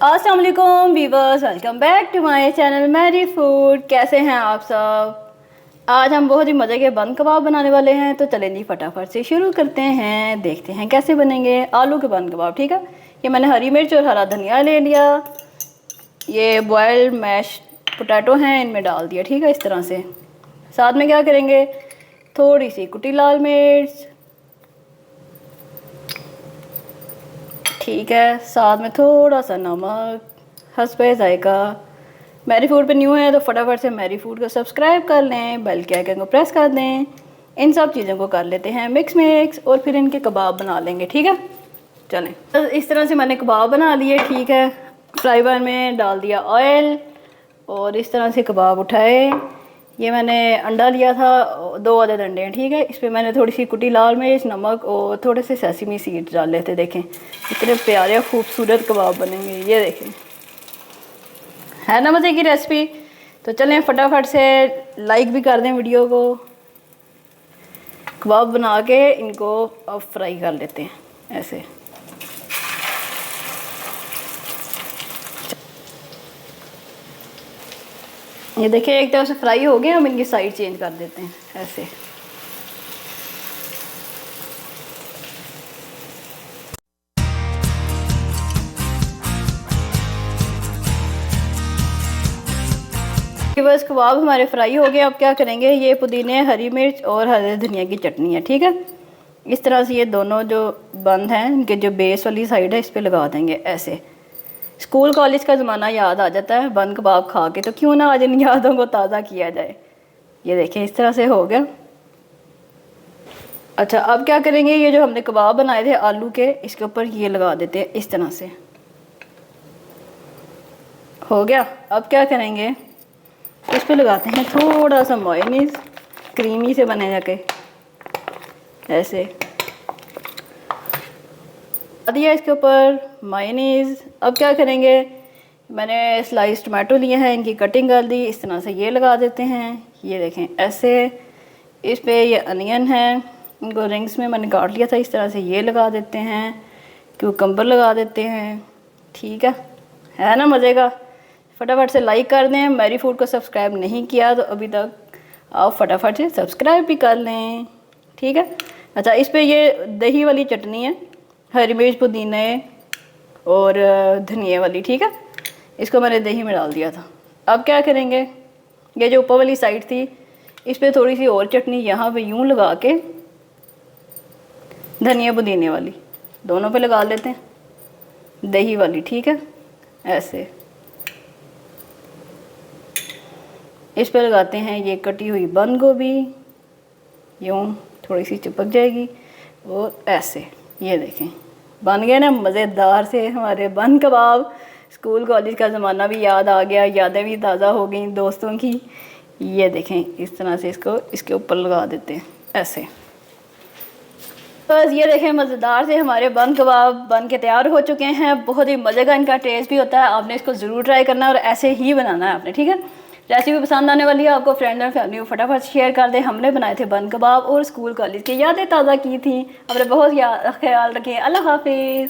अस्सलाम वालेकुम viewers, welcome back to my channel Mary food. कैसे हैं आप सब। आज हम बहुत ही मज़े के बंद कबाब बनाने वाले हैं, तो चलें जी फटाफट से शुरू करते हैं। देखते हैं कैसे बनेंगे आलू के बंद कबाब। ठीक है, ये मैंने हरी मिर्च और हरा धनिया ले लिया। ये बॉयल्ड मैश पोटैटो हैं, इनमें डाल दिया। ठीक है, इस तरह से। साथ में क्या करेंगे, थोड़ी सी कुटी लाल मिर्च, ठीक है, साथ में थोड़ा सा नमक, हस्बे जायका। मैरी फूड पे न्यू है तो फटाफट से मैरी फूड को सब्सक्राइब कर लें, बेल के आइकन को प्रेस कर दें। इन सब चीज़ों को कर लेते हैं मिक्स और फिर इनके कबाब बना लेंगे। ठीक है, चलें। तो इस तरह से मैंने कबाब बना लिए। ठीक है, फ्राई पैन में डाल दिया ऑयल और इस तरह से कबाब उठाए। ये मैंने अंडा लिया था, 2 अदद अंडे हैं। ठीक है, इस पर मैंने थोड़ी सी कुटी लाल मिर्च, नमक और थोड़े से सेसमी सीड्स डाल लेते। देखें इतने प्यारे खूबसूरत कबाब बनेंगे, ये देखें, है ना मज़े की रेसिपी। तो चलें फटाफट से लाइक भी कर दें वीडियो को। कबाब बना के इनको अब फ्राई कर लेते हैं ऐसे। ये देखिए एक तरफ से फ्राई हो गए, हम इनकी साइड चेंज कर देते हैं ऐसे। बस कबाब हमारे फ्राई हो गए। अब क्या करेंगे, ये पुदीने, हरी मिर्च और हरे धनिया की चटनी है। ठीक है, इस तरह से ये दोनों जो बंद हैं, इनके जो बेस वाली साइड है, इस पर लगा देंगे ऐसे। स्कूल कॉलेज का ज़माना याद आ जाता है बंद कबाब खा के, तो क्यों ना आज इन यादों को ताज़ा किया जाए। ये देखें इस तरह से हो गया। अच्छा, अब क्या करेंगे, ये जो हमने कबाब बनाए थे आलू के, इसके ऊपर ये लगा देते हैं इस तरह से। हो गया। अब क्या करेंगे, इस पर लगाते हैं थोड़ा सा मेयोनीज, क्रीमी से बने जाके ऐसे दिया इसके ऊपर मेयोनीज। अब क्या करेंगे, मैंने स्लाइस टमाटो लिए हैं, इनकी कटिंग कर दी। इस तरह से ये लगा देते हैं। ये देखें ऐसे। इस पे ये अनियन है, इनको रिंग्स में मैंने काट लिया था। इस तरह से ये लगा देते हैं, क्यूकम्बर लगा देते हैं। ठीक है ना मज़े का। फटाफट से लाइक कर दें। मैरी फूड को सब्सक्राइब नहीं किया तो अभी तक आप फटाफट से सब्सक्राइब भी कर लें। ठीक है। अच्छा, इस पे ये दही वाली चटनी है, हरी मिर्च, पुदीने और धनिया वाली। ठीक है, इसको मैंने दही में डाल दिया था। अब क्या करेंगे, ये जो ऊपर वाली साइड थी, इस पे थोड़ी सी और चटनी यहाँ पे यूँ लगा के, धनिया पुदीने वाली दोनों पे लगा लेते हैं, दही वाली। ठीक है, ऐसे इस पे लगाते हैं ये कटी हुई बंद गोभी, यूँ थोड़ी सी चिपक जाएगी और ऐसे। ये देखें बन गए ना मज़ेदार से हमारे बंद कबाब। स्कूल कॉलेज का ज़माना भी याद आ गया, यादें भी ताज़ा हो गई दोस्तों की। ये देखें इस तरह से इसको इसके ऊपर लगा देते हैं ऐसे। बस ये देखें मज़ेदार से हमारे बंद कबाब बन के तैयार हो चुके हैं। बहुत ही मज़े का इनका टेस्ट भी होता है। आपने इसको ज़रूर ट्राई करना है और ऐसे ही बनाना है आपने। ठीक है, रेसिपी पसंद आने वाली है आपको, फ्रेंड्स एंड फैमिली को फटाफट शेयर कर दें। हमने बनाए थे बंद कबाब और स्कूल कॉलेज की यादें ताज़ा की थी। अपने बहुत ख्याल रखें। अल्लाह हाफिज़।